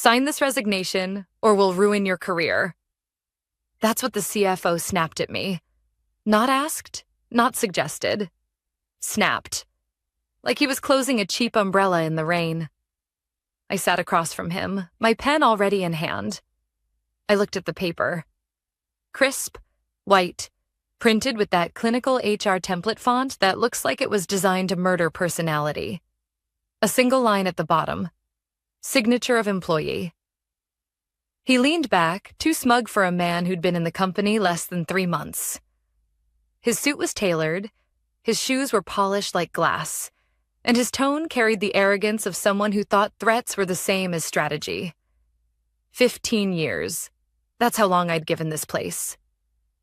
Sign this resignation, or we'll ruin your career. That's what the CFO snapped at me. Not asked, not suggested. Snapped. Like he was closing a cheap umbrella in the rain. I sat across from him, my pen already in hand. I looked at the paper. Crisp, white, printed with that clinical HR template font that looks like it was designed to murder personality. A single line at the bottom. Signature of employee. He leaned back, too smug for a man who'd been in the company less than 3 months. His suit was tailored, his shoes were polished like glass, and his tone carried the arrogance of someone who thought threats were the same as strategy. 15 years. That's how long I'd given this place.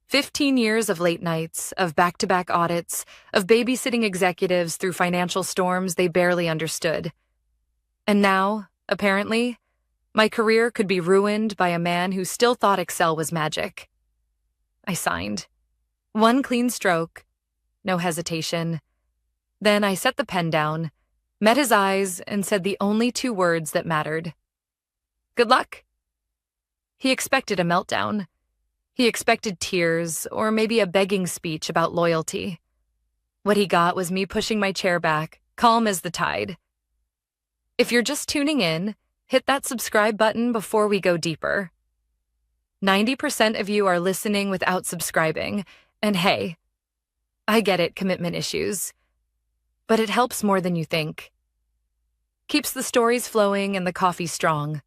15 years of late nights, of back-to-back audits, of babysitting executives through financial storms they barely understood. And now, apparently, my career could be ruined by a man who still thought Excel was magic. I signed. One clean stroke, no hesitation. Then I set the pen down, met his eyes, and said the only 2 words that mattered. Good luck. He expected a meltdown. He expected tears, or maybe a begging speech about loyalty. What he got was me pushing my chair back, calm as the tide. If you're just tuning in, hit that subscribe button before we go deeper. 90% of you are listening without subscribing, and hey, I get it, commitment issues. But it helps more than you think. Keeps the stories flowing and the coffee strong.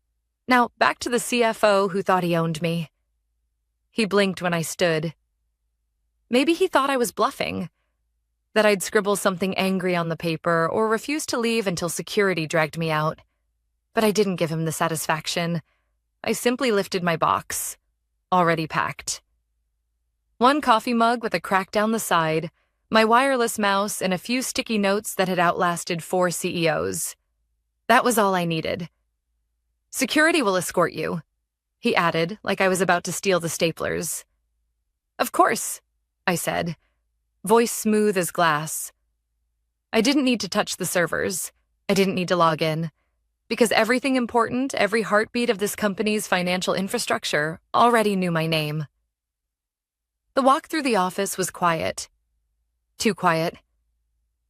Now, back to the CFO who thought he owned me. He blinked when I stood. Maybe he thought I was bluffing, that I'd scribble something angry on the paper or refuse to leave until security dragged me out. But I didn't give him the satisfaction. I simply lifted my box, already packed. 1 coffee mug with a crack down the side, my wireless mouse, and a few sticky notes that had outlasted 4 CEOs. That was all I needed. Security will escort you, he added, like I was about to steal the staplers. Of course, I said, voice smooth as glass. I didn't need to touch the servers. I didn't need to log in, because everything important, every heartbeat of this company's financial infrastructure already knew my name. The walk through the office was quiet. Too quiet.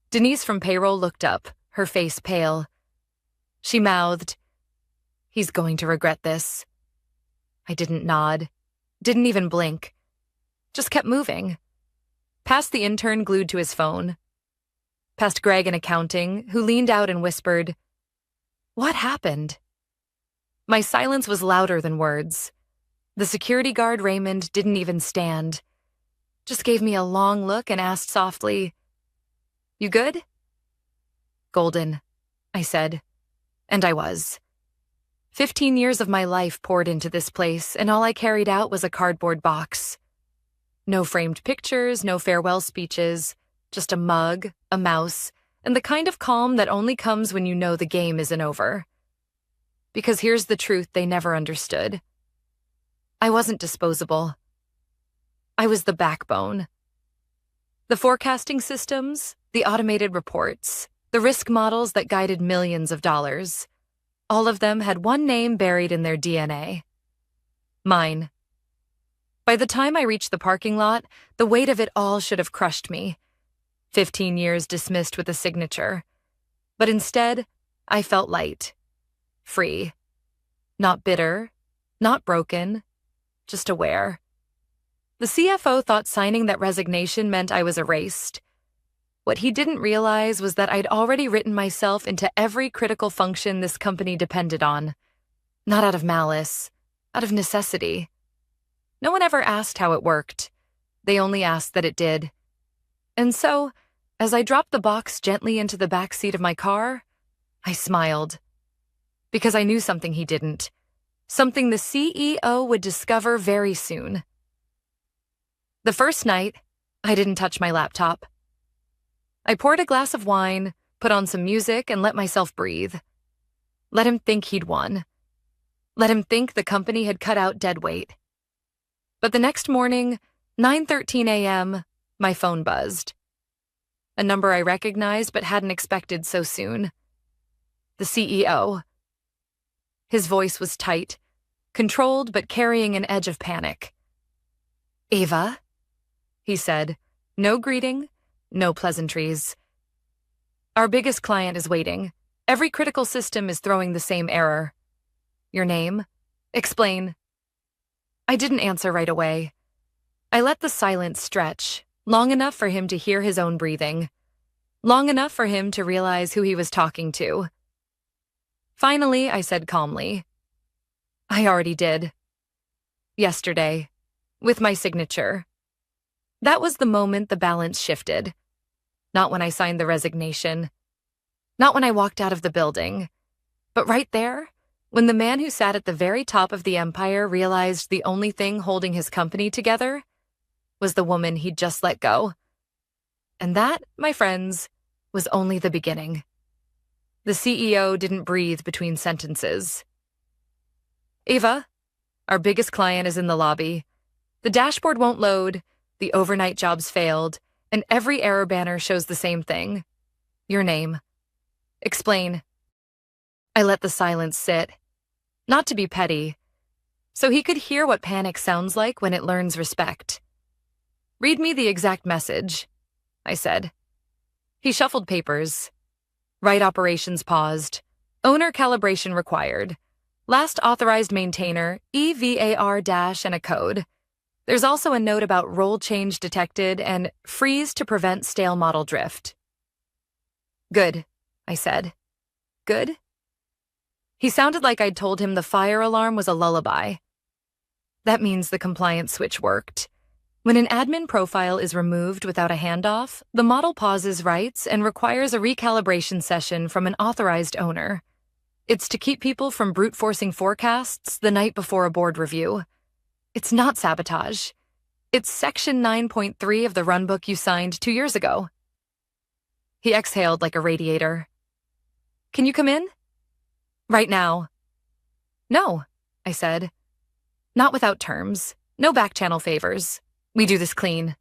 Denise from payroll looked up, her face pale. She mouthed, "He's going to regret this." I didn't nod, didn't even blink, just kept moving. Past the intern glued to his phone. Past Greg in accounting, who leaned out and whispered, "What happened?" My silence was louder than words. The security guard, Raymond, didn't even stand. Just gave me a long look and asked softly, "You good?" "Golden," I said. And I was. 15 years of my life poured into this place, and all I carried out was a cardboard box. No framed pictures, no farewell speeches, just a mug, a mouse, and the kind of calm that only comes when you know the game isn't over. Because here's the truth they never understood. I wasn't disposable. I was the backbone. The forecasting systems, the automated reports, the risk models that guided millions of dollars, all of them had one name buried in their DNA. Mine. By the time I reached the parking lot, the weight of it all should have crushed me. 15 years dismissed with a signature. But instead, I felt light. Free. Not bitter. Not broken. Just aware. The CFO thought signing that resignation meant I was erased. What he didn't realize was that I'd already written myself into every critical function this company depended on. Not out of malice, out of necessity. No one ever asked how it worked. They only asked that it did. And so, as I dropped the box gently into the back seat of my car, I smiled. Because I knew something he didn't. Something the CEO would discover very soon. The first night, I didn't touch my laptop. I poured a glass of wine, put on some music, and let myself breathe. Let him think he'd won. Let him think the company had cut out dead weight. But the next morning, 9:13 a.m., my phone buzzed. A number I recognized but hadn't expected so soon. The CEO. His voice was tight, controlled but carrying an edge of panic. "Ava," he said, no greeting, no pleasantries. "Our biggest client is waiting. Every critical system is throwing the same error. Your name? Explain." I didn't answer right away. I let the silence stretch, long enough for him to hear his own breathing, long enough for him to realize who he was talking to. Finally, I said calmly, "I already did. Yesterday. With my signature." That was the moment the balance shifted. Not when I signed the resignation. Not when I walked out of the building. But right there, when the man who sat at the very top of the empire realized the only thing holding his company together was the woman he'd just let go. And that, my friends, was only the beginning. The CEO didn't breathe between sentences. "Ava, our biggest client is in the lobby. The dashboard won't load, the overnight jobs failed, and every error banner shows the same thing. Your name. Explain." I let the silence sit, not to be petty, so he could hear what panic sounds like when it learns respect. "Read me the exact message," I said. He shuffled papers. Right operations paused. Owner calibration required. Last authorized maintainer, EVAR- and a code. There's also a note about role change detected and freeze to prevent stale model drift. "Good," I said. "Good?" He sounded like I'd told him the fire alarm was a lullaby. That means the compliance switch worked. When an admin profile is removed without a handoff, the model pauses writes and requires a recalibration session from an authorized owner. It's to keep people from brute-forcing forecasts the night before a board review. It's not sabotage. It's Section 9.3 of the runbook you signed 2 years ago. He exhaled like a radiator. "Can you come in?" "Right now." "No," I said. "Not without terms. No back-channel favors. We do this clean."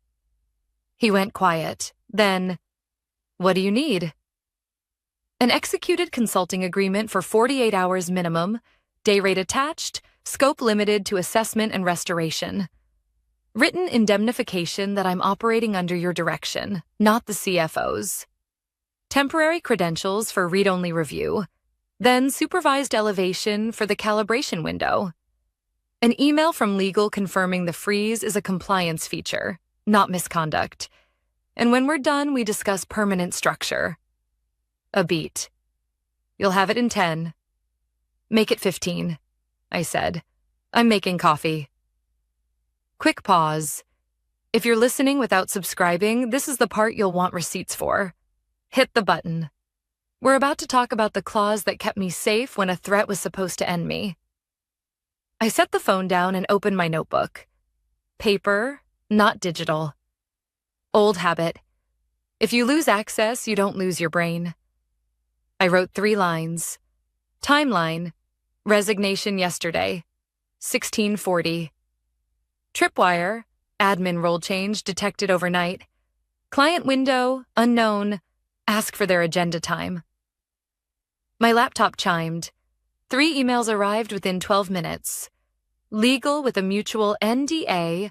He went quiet. Then, "What do you need?" "An executed consulting agreement for 48 hours minimum, day rate attached, scope limited to assessment and restoration. Written indemnification that I'm operating under your direction, not the CFO's. Temporary credentials for read-only review, then supervised elevation for the calibration window. An email from legal confirming the freeze is a compliance feature, not misconduct. And when we're done, we discuss permanent structure. A beat. You'll have it in 10. Make it 15, I said. I'm making coffee. Quick pause. If you're listening without subscribing, this is the part you'll want receipts for. Hit the button. We're about to talk about the clause that kept me safe when a threat was supposed to end me. I set the phone down and opened my notebook. Paper, not digital. Old habit. If you lose access, you don't lose your brain. I wrote 3 lines. Timeline. Resignation yesterday. 1640. Tripwire. Admin role change detected overnight. Client window, unknown. Ask for their agenda time. My laptop chimed. 3 emails arrived within 12 minutes. Legal with a mutual NDA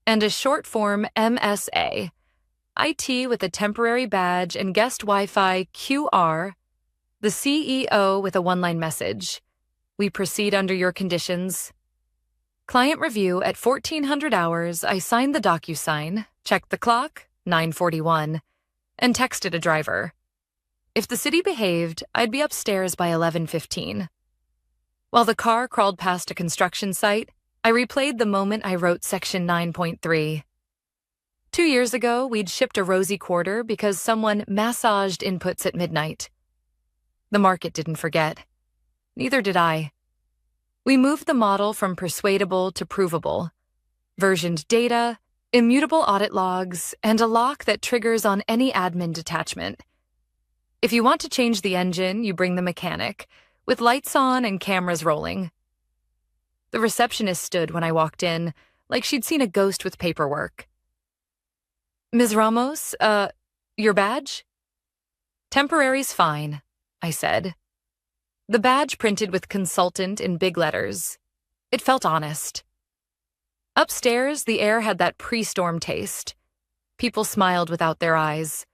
and a short form MSA. IT with a temporary badge and guest Wi-Fi QR. The CEO with a 1-line message. We proceed under your conditions. Client review at 1400 hours. I signed the DocuSign, checked the clock, 9:41, and texted a driver. If the city behaved, I'd be upstairs by 11:15. While the car crawled past a construction site, I replayed the moment I wrote Section 9.3. 2 years ago, we'd shipped a rosy quarter because someone massaged inputs at midnight. The market didn't forget. Neither did I. We moved the model from persuadable to provable. Versioned data, immutable audit logs, and a lock that triggers on any admin detachment. If you want to change the engine, you bring the mechanic, with lights on and cameras rolling. The receptionist stood when I walked in, like she'd seen a ghost with paperwork. Ms. Ramos, your badge? Temporary's fine, I said. The badge printed with consultant in big letters. It felt honest. Upstairs, the air had that pre-storm taste. People smiled without their eyes.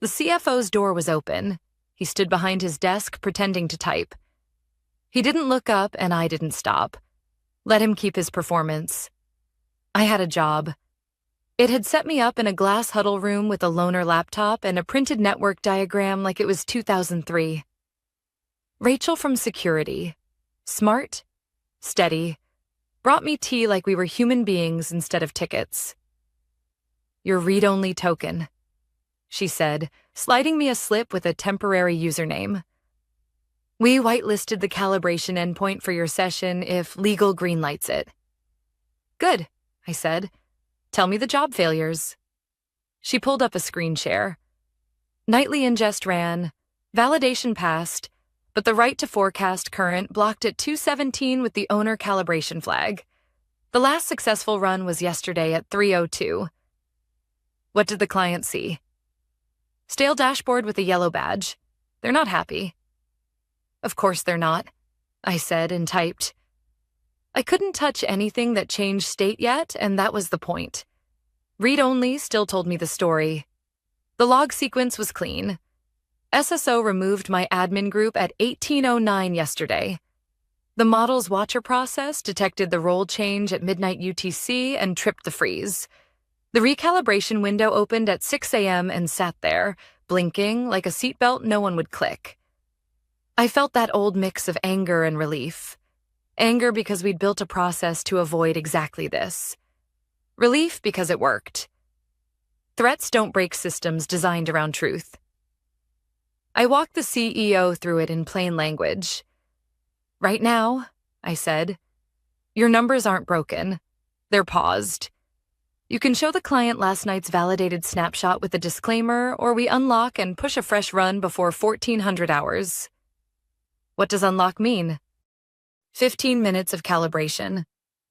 The CFO's door was open. He stood behind his desk, pretending to type. He didn't look up, and I didn't stop. Let him keep his performance. I had a job. It had set me up in a glass huddle room with a loaner laptop and a printed network diagram like it was 2003. Rachel from security, smart, steady, brought me tea like we were human beings instead of tickets. Your read-only token, she said, sliding me a slip with a temporary username. We whitelisted the calibration endpoint for your session if legal greenlights it. Good, I said. Tell me the job failures. She pulled up a screen share. Nightly ingest ran, validation passed, but the right to forecast current blocked at 217 with the owner calibration flag. The last successful run was yesterday at 3:02. What did the client see? Stale dashboard with a yellow badge. They're not happy. Of course they're not, I said and typed. I couldn't touch anything that changed state yet, and that was the point. Read-only still told me the story. The log sequence was clean. SSO removed my admin group at 18:09 yesterday. The model's watcher process detected the role change at midnight UTC and tripped the freeze. The recalibration window opened at 6 a.m. and sat there, blinking like a seatbelt no one would click. I felt that old mix of anger and relief. Anger because we'd built a process to avoid exactly this. Relief because it worked. Threats don't break systems designed around truth. I walked the CEO through it in plain language. Right now, I said, your numbers aren't broken. They're paused. You can show the client last night's validated snapshot with a disclaimer, or we unlock and push a fresh run before 1400 hours. What does unlock mean? 15 minutes of calibration.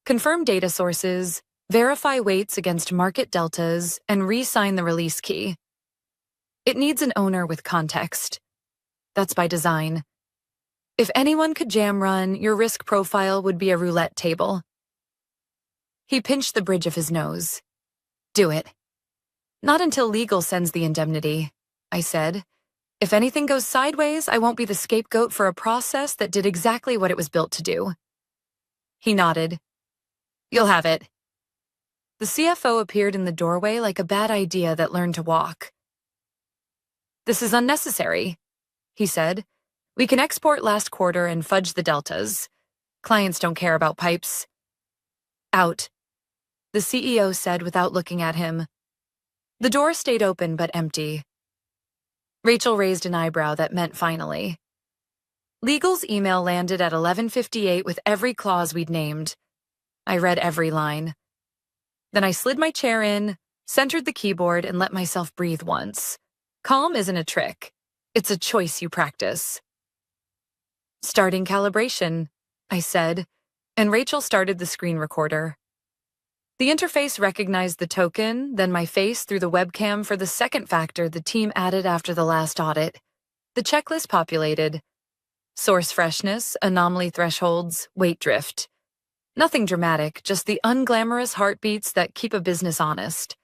Confirm data sources, verify weights against market deltas, and re-sign the release key. It needs an owner with context. That's by design. If anyone could jam run, your risk profile would be a roulette table. He pinched the bridge of his nose. Do it. Not until legal sends the indemnity, I said. If anything goes sideways, I won't be the scapegoat for a process that did exactly what it was built to do. He nodded. You'll have it. The CFO appeared in the doorway like a bad idea that learned to walk. This is unnecessary, he said. We can export last quarter and fudge the deltas. Clients don't care about pipes. Out, the CEO said without looking at him. The door stayed open but empty. Rachel raised an eyebrow that meant finally. Legal's email landed at 11:58 with every clause we'd named. I read every line. Then I slid my chair in, centered the keyboard, and let myself breathe once. Calm isn't a trick. It's a choice you practice. Starting calibration, I said, and Rachel started the screen recorder. The interface recognized the token, then my face through the webcam for the second factor the team added after the last audit. The checklist populated. Source freshness, anomaly thresholds, weight drift. Nothing dramatic, just the unglamorous heartbeats that keep a business honest.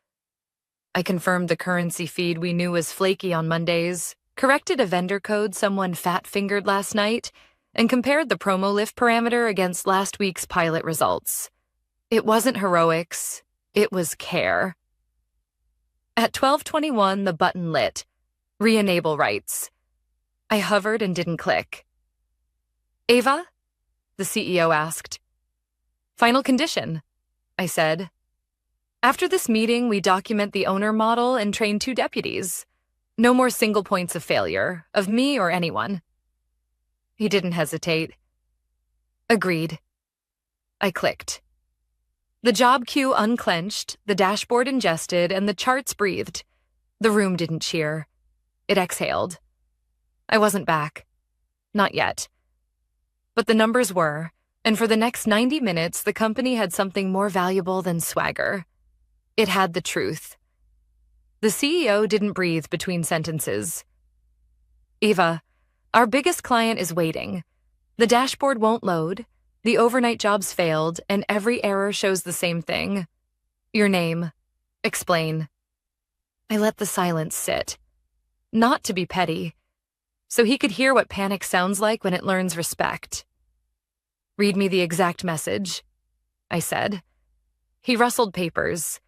I confirmed the currency feed we knew was flaky on Mondays, corrected a vendor code someone fat-fingered last night, and compared the promo lift parameter against last week's pilot results. It wasn't heroics, it was care. At 12:21, the button lit. Re-enable rights. I hovered and didn't click. Ava? The CEO asked. Final condition, I said. After this meeting, we document the owner model and train 2 deputies. No more single points of failure, of me or anyone. He didn't hesitate. Agreed. I clicked. The job queue unclenched, the dashboard ingested, and the charts breathed. The room didn't cheer. It exhaled. I wasn't back. Not yet. But the numbers were, and for the next 90 minutes, the company had something more valuable than swagger. It had the truth. The CEO didn't breathe between sentences. Eva, Our biggest client is waiting. The dashboard won't load, the overnight jobs failed, and every error shows the same thing. Your name. Explain. I let the silence sit. Not to be petty, so he could hear what panic sounds like when it learns respect. Read me the exact message, I said. He rustled papers.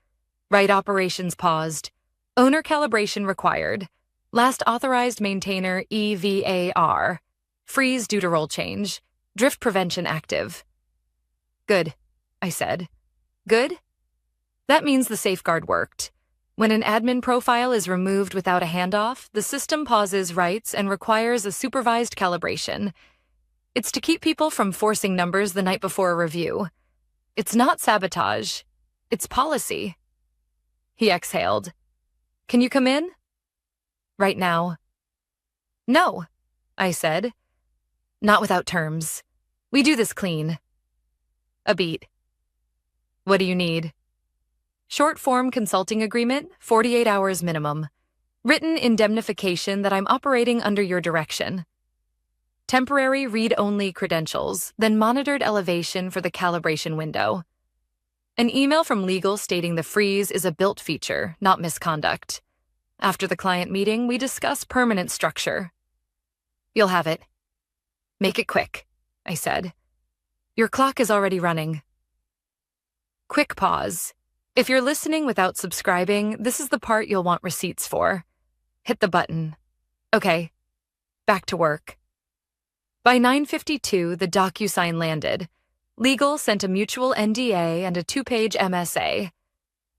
Right operations paused. Owner calibration required. Last authorized maintainer EVAR. Freeze due to role change. Drift prevention active. Good, I said. Good? That means the safeguard worked. When an admin profile is removed without a handoff, the system pauses writes and requires a supervised calibration. It's to keep people from forcing numbers the night before a review. It's not sabotage. It's policy. He exhaled. Can you come in? Right now. No, I said. Not without terms. We do this clean. A beat. What do you need? Short-form consulting agreement, 48 hours minimum. Written indemnification that I'm operating under your direction. Temporary read-only credentials, then monitored elevation for the calibration window. An email from legal stating the freeze is a built feature, not misconduct. After the client meeting, we discuss permanent structure. You'll have it. Make it quick, I said. Your clock is already running. Quick pause. If you're listening without subscribing, this is the part you'll want receipts for. Hit the button. Okay, back to work. By 9:52, the DocuSign landed. Legal sent a mutual NDA and a 2-page MSA.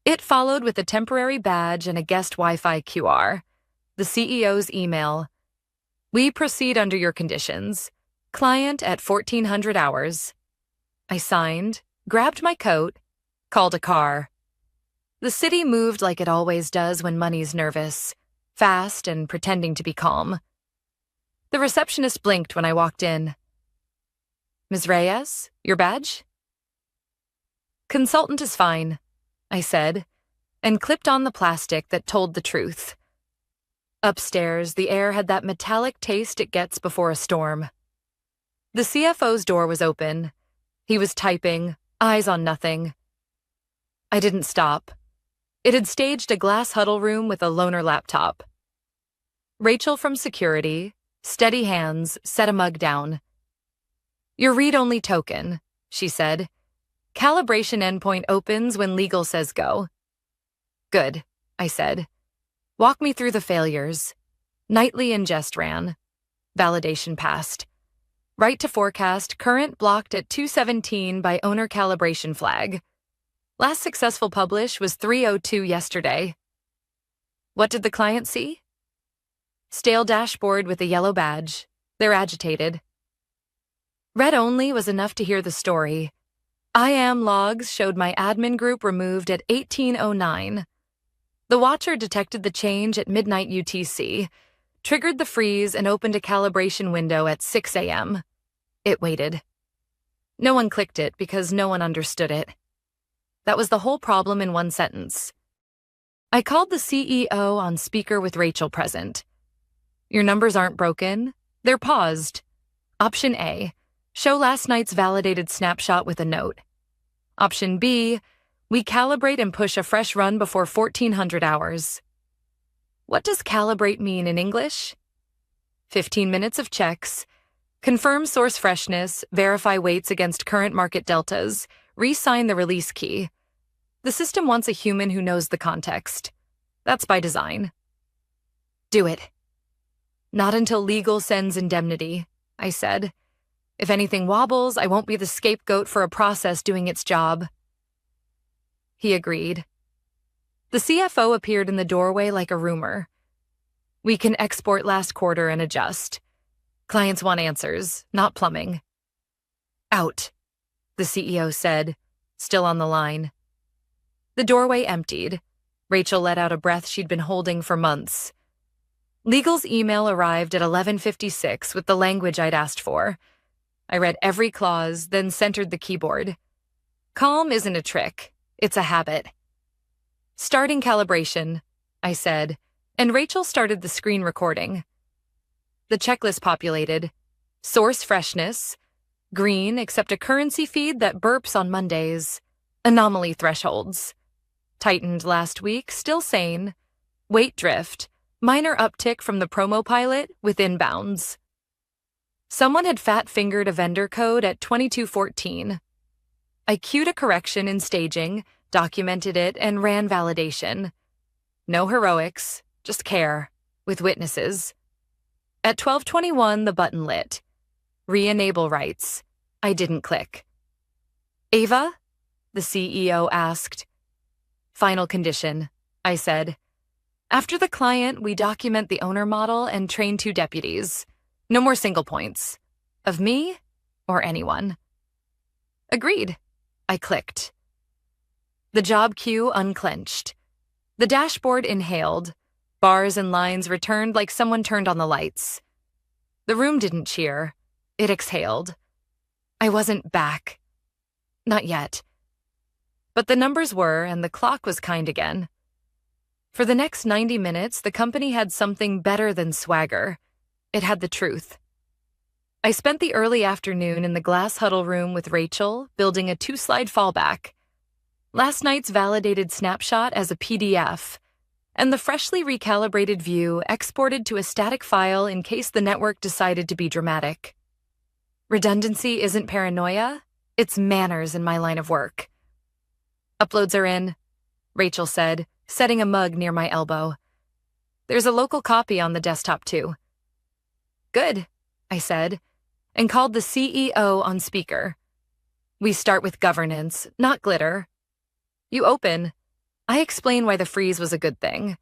It followed with a temporary badge and a guest Wi-Fi QR. The CEO's email. We proceed under your conditions. Client at 1400 hours. I signed, grabbed my coat, called a car. The city moved like it always does when money's nervous, fast and pretending to be calm. The receptionist blinked when I walked in. Ms. Reyes, your badge? Consultant is fine, I said, and clipped on the plastic that told the truth. Upstairs, the air had that metallic taste it gets before a storm. The CFO's door was open. He was typing, eyes on nothing. I didn't stop. It had staged a glass huddle room with a loaner laptop. Rachel from security, steady hands, set a mug down. Your read-only token, she said. Calibration endpoint opens when legal says go. Good, I said. Walk me through the failures. Nightly ingest ran. Validation passed. Right to forecast, current blocked at 217 by owner calibration flag. Last successful publish was 3:02 yesterday. What did the client see? Stale dashboard with a yellow badge. They're agitated. Read only was enough to hear the story. IAM logs showed my admin group removed at 18:09. The watcher detected the change at midnight UTC, triggered the freeze, and opened a calibration window at 6 a.m. It waited. No one clicked it because no one understood it. That was the whole problem in one sentence. I called the CEO on speaker with Rachel present. Your numbers aren't broken. They're paused. Option A, show last night's validated snapshot with a note. Option B, we calibrate and push a fresh run before 1400 hours. What does calibrate mean in English? 15 minutes of checks, confirm source freshness, verify weights against current market deltas, re-sign the release key. The system wants a human who knows the context. That's by design. Do it. Not until legal sends indemnity, I said. If anything wobbles, I won't be the scapegoat for a process doing its job. He agreed. The CFO appeared in the doorway like a rumor. We can export last quarter and adjust. Clients want answers, not plumbing. Out, the CEO said, still on the line. The doorway emptied. Rachel let out a breath she'd been holding for months. Legal's email arrived at 11:56 with the language I'd asked for. I read every clause, then centered the keyboard. Calm isn't a trick. It's a habit. Starting calibration, I said, and Rachel started the screen recording. The checklist populated. Source freshness. Green, except a currency feed that burps on Mondays. Anomaly thresholds. Tightened last week, still sane. Weight drift. Minor uptick from the promo pilot, within bounds. Someone had fat-fingered a vendor code at 2214. I queued a correction in staging, documented it, and ran validation. No heroics, just care, with witnesses. At 12:21, the button lit. Re-enable rights. I didn't click. Ava? The CEO asked. Final condition, I said. After the client, we document the owner model and train 2 deputies. No more single points. Of me or anyone. Agreed. I clicked. The job queue unclenched. The dashboard inhaled. Bars and lines returned like someone turned on the lights. The room didn't cheer. It exhaled. I wasn't back. Not yet. But the numbers were, and the clock was kind again. For the next 90 minutes, the company had something better than swagger. It had the truth. I spent the early afternoon in the glass huddle room with Rachel, building a 2-slide fallback. Last night's validated snapshot as a PDF, and the freshly recalibrated view exported to a static file in case the network decided to be dramatic. Redundancy isn't paranoia, it's manners in my line of work. Uploads are in, Rachel said, setting a mug near my elbow. There's a local copy on the desktop too. Good, I said, and called the CEO on speaker. We start with governance, not glitter. You open. I explain why the freeze was a good thing.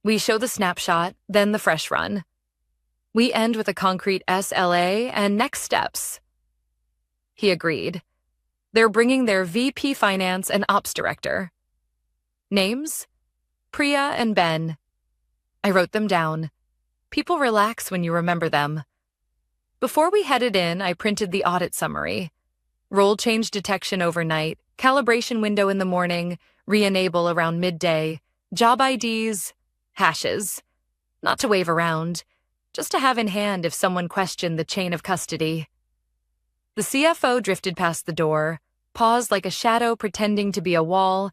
We show the snapshot, then the fresh run. We end with a concrete SLA and next steps. He agreed. They're bringing their VP Finance and Ops Director. Names? Priya and Ben. I wrote them down. People relax when you remember them. Before we headed in, I printed the audit summary. Role change detection overnight, calibration window in the morning, re-enable around midday, job IDs, hashes. Not to wave around, just to have in hand if someone questioned the chain of custody. The CFO drifted past the door, paused like a shadow pretending to be a wall,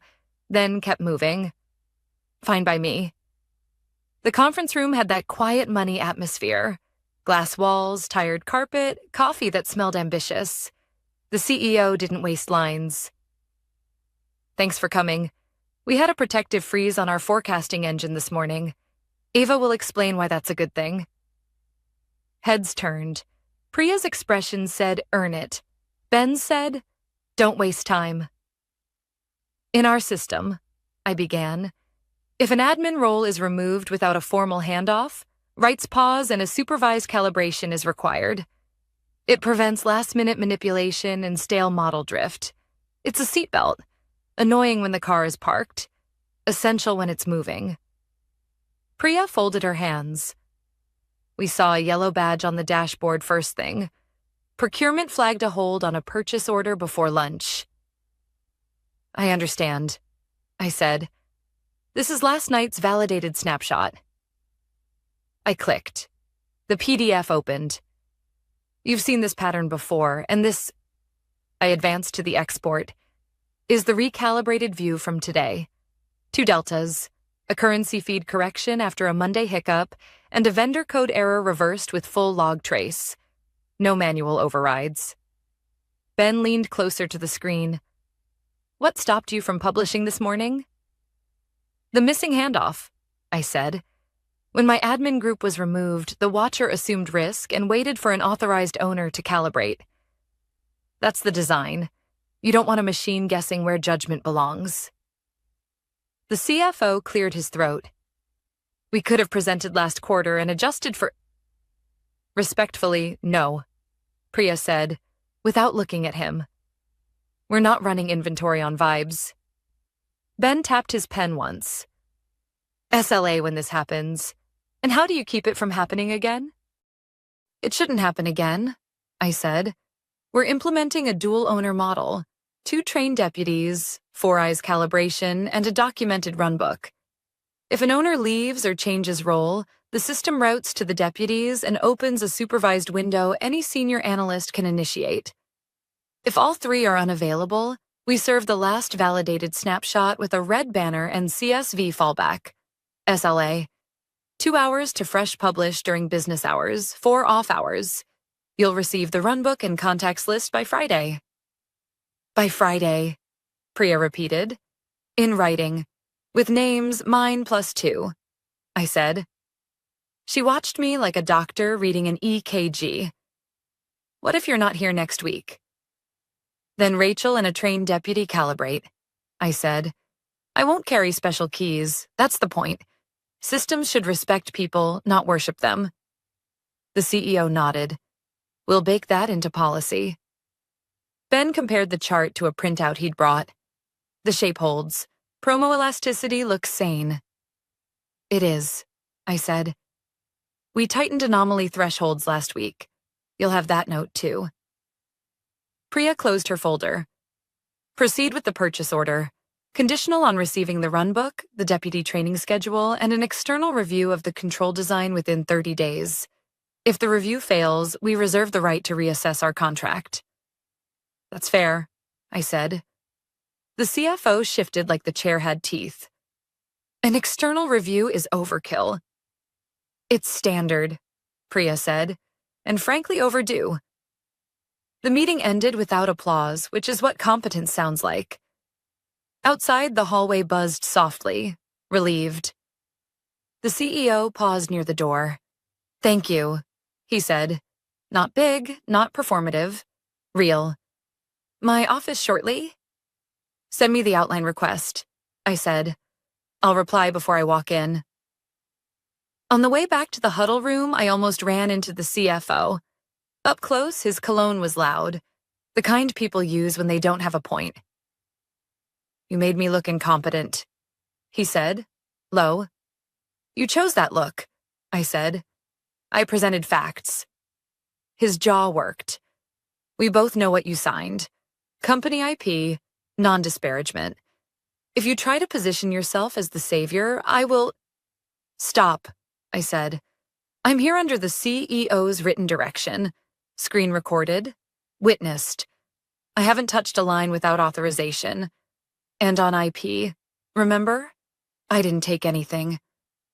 then kept moving. Fine by me. The conference room had that quiet money atmosphere. Glass walls, tired carpet, coffee that smelled ambitious. The CEO didn't waste lines. Thanks for coming. We had a protective freeze on our forecasting engine this morning. Ava will explain why that's a good thing. Heads turned. Priya's expression said, earn it. Ben said, don't waste time. In our system, I began, if an admin role is removed without a formal handoff, rights pause and a supervised calibration is required. It prevents last-minute manipulation and stale model drift. It's a seatbelt, annoying when the car is parked, essential when it's moving. Priya folded her hands. We saw a yellow badge on the dashboard first thing. Procurement flagged a hold on a purchase order before lunch. I understand, I said. This is last night's validated snapshot. I clicked. The PDF opened. You've seen this pattern before, and this, I advanced to the export, is the recalibrated view from today. 2 deltas, a currency feed correction after a Monday hiccup, and a vendor code error reversed with full log trace. No manual overrides. Ben leaned closer to the screen. What stopped you from publishing this morning? The missing handoff, I said. When my admin group was removed, the watcher assumed risk and waited for an authorized owner to calibrate. That's the design. You don't want a machine guessing where judgment belongs. The CFO cleared his throat. We could have presented last quarter and adjusted for... Respectfully, no, Priya said, without looking at him. We're not running inventory on vibes. Ben tapped his pen once. SLA when this happens. And how do you keep it from happening again? It shouldn't happen again, I said. We're implementing a dual-owner model. 2 trained deputies, 4 eyes calibration, and a documented runbook. If an owner leaves or changes role, The system routes to the deputies and opens a supervised window any senior analyst can initiate. If all three are unavailable, we serve the last validated snapshot with a red banner and CSV fallback. SLA. 2 hours to fresh publish during business hours, 4 off hours. You'll receive the runbook and contacts list by Friday. By Friday, Priya repeated. In writing, with names, mine +2, I said. She watched me like a doctor reading an EKG. What if you're not here next week? Then Rachel and a trained deputy calibrate, I said. I won't carry special keys, that's the point. Systems should respect people, not worship them. The CEO nodded. We'll bake that into policy. Ben compared the chart to a printout he'd brought. The shape holds. Promo elasticity looks sane. It is, I said. We tightened anomaly thresholds last week. You'll have that note too. Priya closed her folder. Proceed with the purchase order. Conditional on receiving the runbook, the deputy training schedule, and an external review of the control design within 30 days. If the review fails, we reserve the right to reassess our contract. That's fair, I said. The CFO shifted like the chair had teeth. An external review is overkill. It's standard, Priya said, and frankly overdue. The meeting ended without applause, which is what competence sounds like. Outside, the hallway buzzed softly, relieved. The CEO paused near the door. Thank you, he said. Not big, not performative. Real. My office shortly? Send me the outline request, I said. I'll reply before I walk in. On the way back to the huddle room, I almost ran into the CFO. Up close, his cologne was loud, the kind people use when they don't have a point. You made me look incompetent, he said, low. You chose that look, I said. I presented facts. His jaw worked. We both know what you signed. Company IP, non-disparagement. If you try to position yourself as the savior, I will... Stop, I said. I'm here under the CEO's written direction. Screen recorded. Witnessed. I haven't touched a line without authorization. And on IP, remember? I didn't take anything.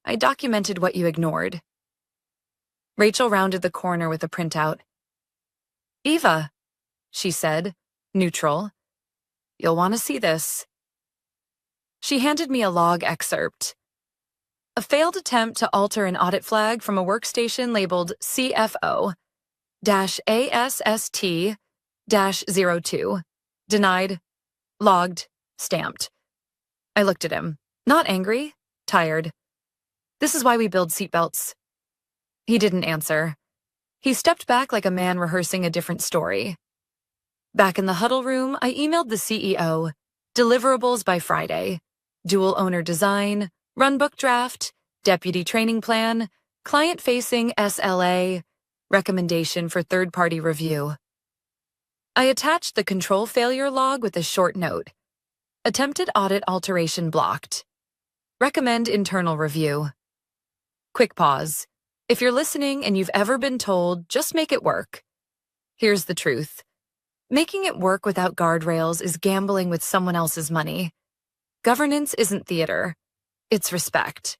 I documented what you ignored. Rachel rounded the corner with a printout. Eva, she said, neutral. You'll want to see this. She handed me a log excerpt. A failed attempt to alter an audit flag from a workstation labeled CFO-ASST-02. Denied. Logged. Stamped. I looked at him. Not angry. Tired. This is why we build seatbelts. He didn't answer. He stepped back like a man rehearsing a different story. Back in the huddle room, I emailed the CEO. Deliverables by Friday. Dual owner design. Runbook draft. Deputy training plan. Client-facing SLA. Recommendation for third-party review. I attached the control failure log with a short note. Attempted audit alteration blocked. Recommend internal review. Quick pause. If you're listening and you've ever been told, just make it work. Here's the truth. Making it work without guardrails is gambling with someone else's money. Governance isn't theater. It's respect.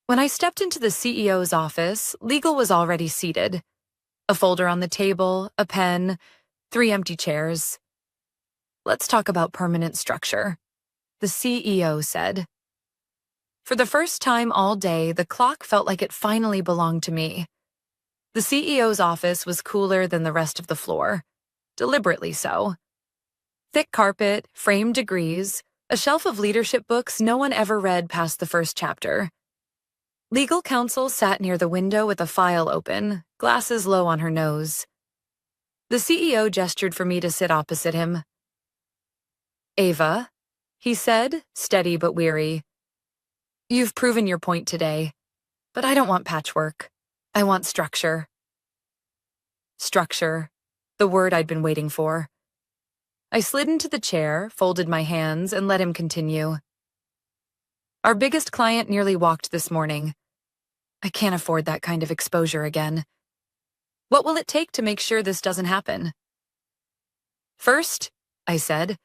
When I stepped into the CEO's office, legal was already seated. A folder on the table, a pen, 3 empty chairs. Let's talk about permanent structure, the CEO said. For the first time all day, the clock felt like it finally belonged to me. The CEO's office was cooler than the rest of the floor, deliberately so. Thick carpet, framed degrees, a shelf of leadership books no one ever read past the first chapter. Legal counsel sat near the window with a file open, glasses low on her nose. The CEO gestured for me to sit opposite him. Ava, he said, steady but weary. You've proven your point today, but I don't want patchwork. I want structure. Structure, the word I'd been waiting for. I slid into the chair, folded my hands, and let him continue. Our biggest client nearly walked this morning. I can't afford that kind of exposure again. What will it take to make sure this doesn't happen? First, I said,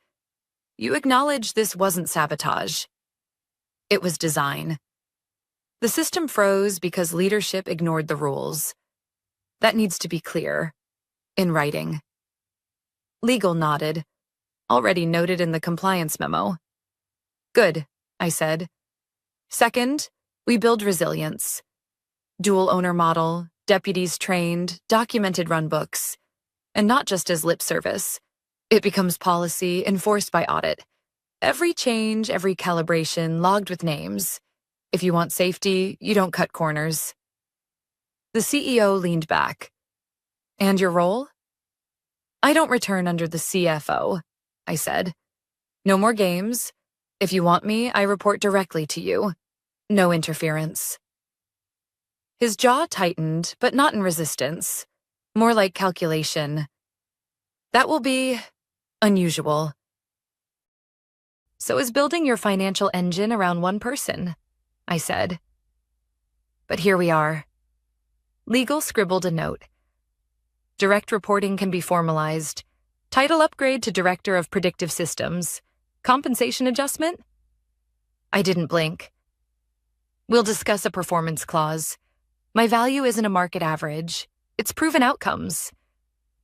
you acknowledge this wasn't sabotage. It was design. The system froze because leadership ignored the rules. That needs to be clear, in writing. Legal nodded, already noted in the compliance memo. Good, I said. Second, we build resilience. Dual owner model, deputies trained, documented runbooks. And not just as lip service. It becomes policy, enforced by audit. Every change, every calibration, logged with names. If you want safety, you don't cut corners. The CEO leaned back. And your role? I don't return under the CFO, I said. No more games. If you want me, I report directly to you. No interference. His jaw tightened, but not in resistance. More like calculation. That will be unusual. So is building your financial engine around one person, I said. But here we are. Legal scribbled a note. Direct reporting can be formalized. Title upgrade to Director of Predictive Systems. Compensation adjustment? I didn't blink. We'll discuss a performance clause. My value isn't a market average. It's proven outcomes.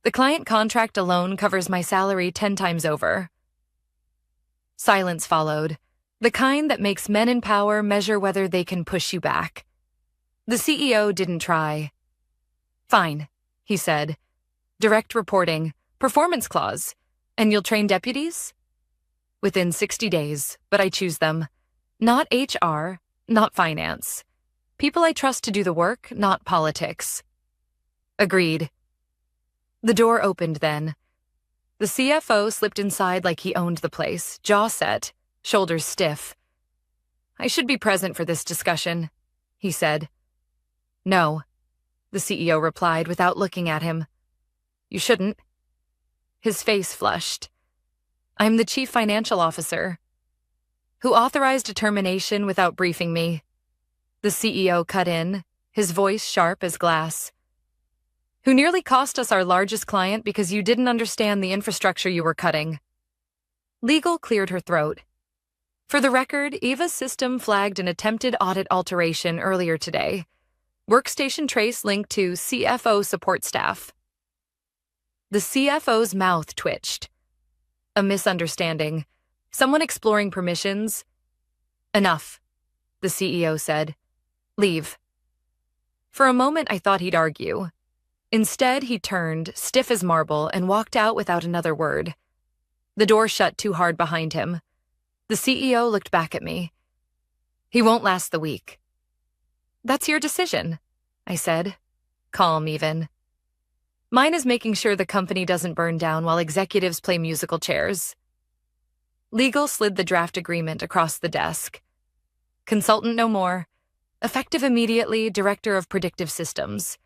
The client contract alone covers my salary 10 times over. Silence followed, the kind that makes men in power measure whether they can push you back. The CEO didn't try. Fine, he said. Direct reporting, performance clause, and you'll train deputies? Within 60 days, but I choose them. Not HR, not finance. People I trust to do the work, not politics. Agreed. The door opened then. The CFO slipped inside like he owned the place, jaw set, shoulders stiff. I should be present for this discussion, he said. No, the CEO replied without looking at him. You shouldn't. His face flushed. I'm the chief financial officer. Who authorized a termination without briefing me? The CEO cut in, his voice sharp as glass. Who nearly cost us our largest client because you didn't understand the infrastructure you were cutting. Legal cleared her throat. For the record, Eva's system flagged an attempted audit alteration earlier today. Workstation trace linked to CFO support staff. The CFO's mouth twitched. A misunderstanding. Someone exploring permissions. Enough, the CEO said. Leave. For a moment, I thought he'd argue. Instead, he turned, stiff as marble, and walked out without another word. The door shut too hard behind him. The CEO looked back at me. He won't last the week. That's your decision, I said, calm even. Mine is making sure the company doesn't burn down while executives play musical chairs. Legal slid the draft agreement across the desk. Consultant no more. Effective immediately, Director of Predictive Systems.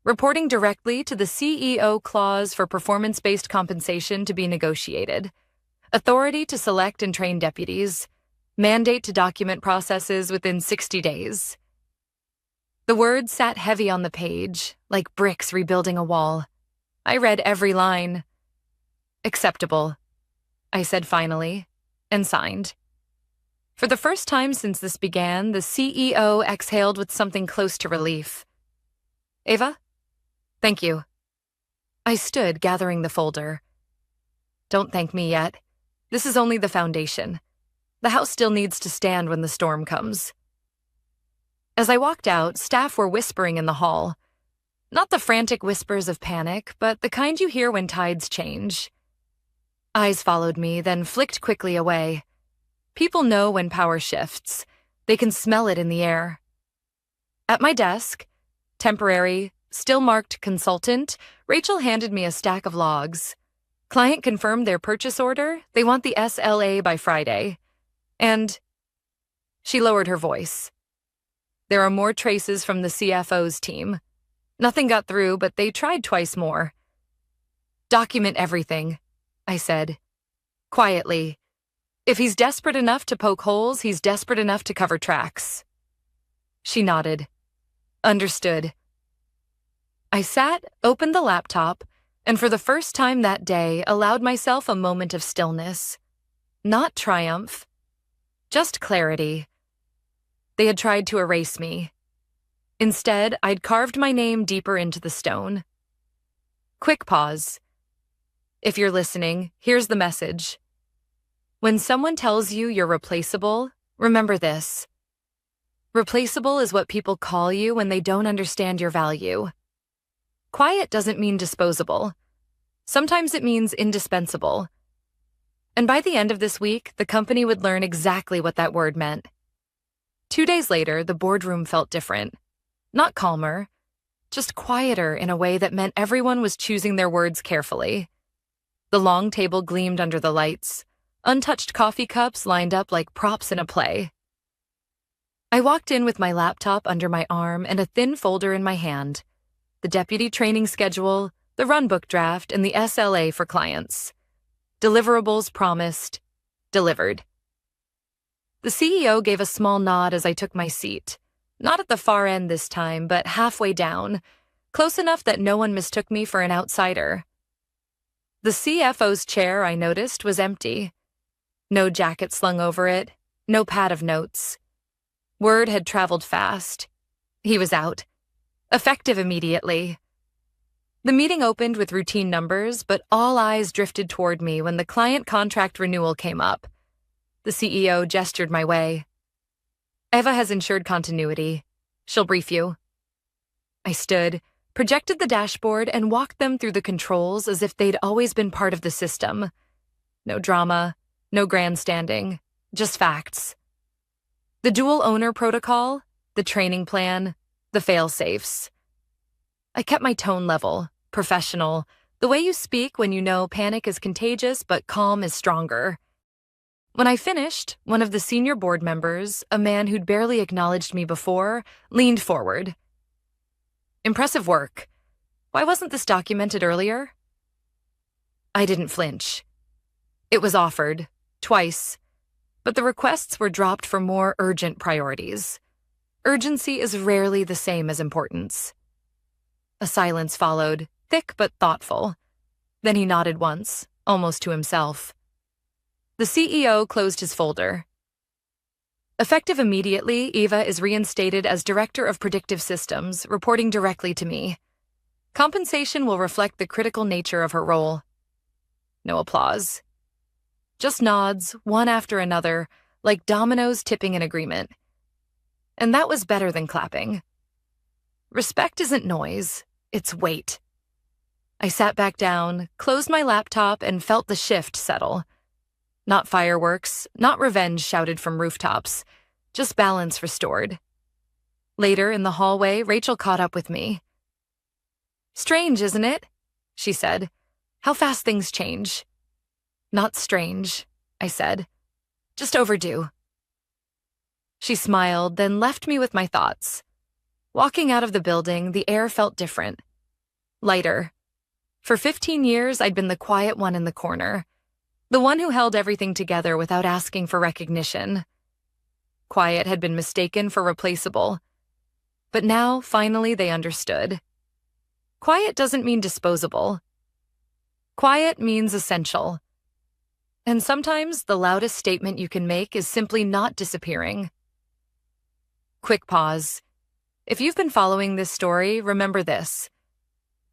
Reporting directly to the CEO clause for performance-based compensation to be negotiated. Authority to select and train deputies. Mandate to document processes within 60 days. The words sat heavy on the page, like bricks rebuilding a wall. I read every line. Acceptable, I said finally, and signed. For the first time since this began, the CEO exhaled with something close to relief. Ava? Thank you. I stood, gathering the folder. Don't thank me yet. This is only the foundation. The house still needs to stand when the storm comes. As I walked out, staff were whispering in the hall. Not the frantic whispers of panic, but the kind you hear when tides change. Eyes followed me, then flicked quickly away. People know when power shifts. They can smell it in the air. At my desk, temporary, still marked consultant, Rachel handed me a stack of logs. Client confirmed their purchase order. They want the SLA by Friday. And she lowered her voice. There are more traces from the CFO's team. Nothing got through, but they tried twice more. Document everything, I said. Quietly. If he's desperate enough to poke holes, he's desperate enough to cover tracks. She nodded. Understood. I sat, opened the laptop, and for the first time that day allowed myself a moment of stillness. Not triumph, just clarity. They had tried to erase me. Instead, I'd carved my name deeper into the stone. Quick pause. If you're listening, here's the message. When someone tells you you're replaceable, remember this. Replaceable is what people call you when they don't understand your value. Quiet doesn't mean disposable. Sometimes it means indispensable. And by the end of this week, the company would learn exactly what that word meant. 2 days later, the boardroom felt different. Not calmer, just quieter in a way that meant everyone was choosing their words carefully. The long table gleamed under the lights. Untouched coffee cups lined up like props in a play. I walked in with my laptop under my arm and a thin folder in my hand. The deputy training schedule, the runbook draft, and the SLA for clients. Deliverables promised, delivered. The CEO gave a small nod as I took my seat. Not at the far end this time, but halfway down, close enough that no one mistook me for an outsider. The CFO's chair, I noticed, was empty. No jacket slung over it, no pad of notes. Word had traveled fast. He was out. Effective immediately. The meeting opened with routine numbers, but all eyes drifted toward me when the client contract renewal came up. The CEO gestured my way. Eva has ensured continuity. She'll brief you. I stood, projected the dashboard, and walked them through the controls as if they'd always been part of the system. No drama, no grandstanding, just facts. The dual owner protocol, the training plan, the fail-safes. I kept my tone level, professional, the way you speak when you know panic is contagious but calm is stronger. When I finished, one of the senior board members, a man who'd barely acknowledged me before, leaned forward. Impressive work. Why wasn't this documented earlier? I didn't flinch. It was offered, twice, but the requests were dropped for more urgent priorities. Urgency is rarely the same as importance. A silence followed, thick but thoughtful. Then he nodded once, almost to himself. The CEO closed his folder. Effective immediately, Eva is reinstated as Director of Predictive Systems, reporting directly to me. Compensation will reflect the critical nature of her role. No applause. Just nods, one after another, like dominoes tipping in agreement. And that was better than clapping. Respect isn't noise, it's weight. I sat back down, closed my laptop, and felt the shift settle. Not fireworks, not revenge shouted from rooftops, just balance restored. Later in the hallway, Rachel caught up with me. Strange, isn't it? She said. How fast things change. Not strange, I said. Just overdue. She smiled, then left me with my thoughts. Walking out of the building, the air felt different. Lighter. For 15 years, I'd been the quiet one in the corner. The one who held everything together without asking for recognition. Quiet had been mistaken for replaceable. But now, finally, they understood. Quiet doesn't mean disposable. Quiet means essential. And sometimes the loudest statement you can make is simply not disappearing. Quick pause. If you've been following this story, remember this.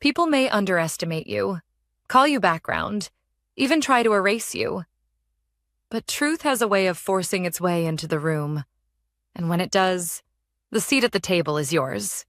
People may underestimate you, call you background, even try to erase you. But truth has a way of forcing its way into the room. And when it does, the seat at the table is yours.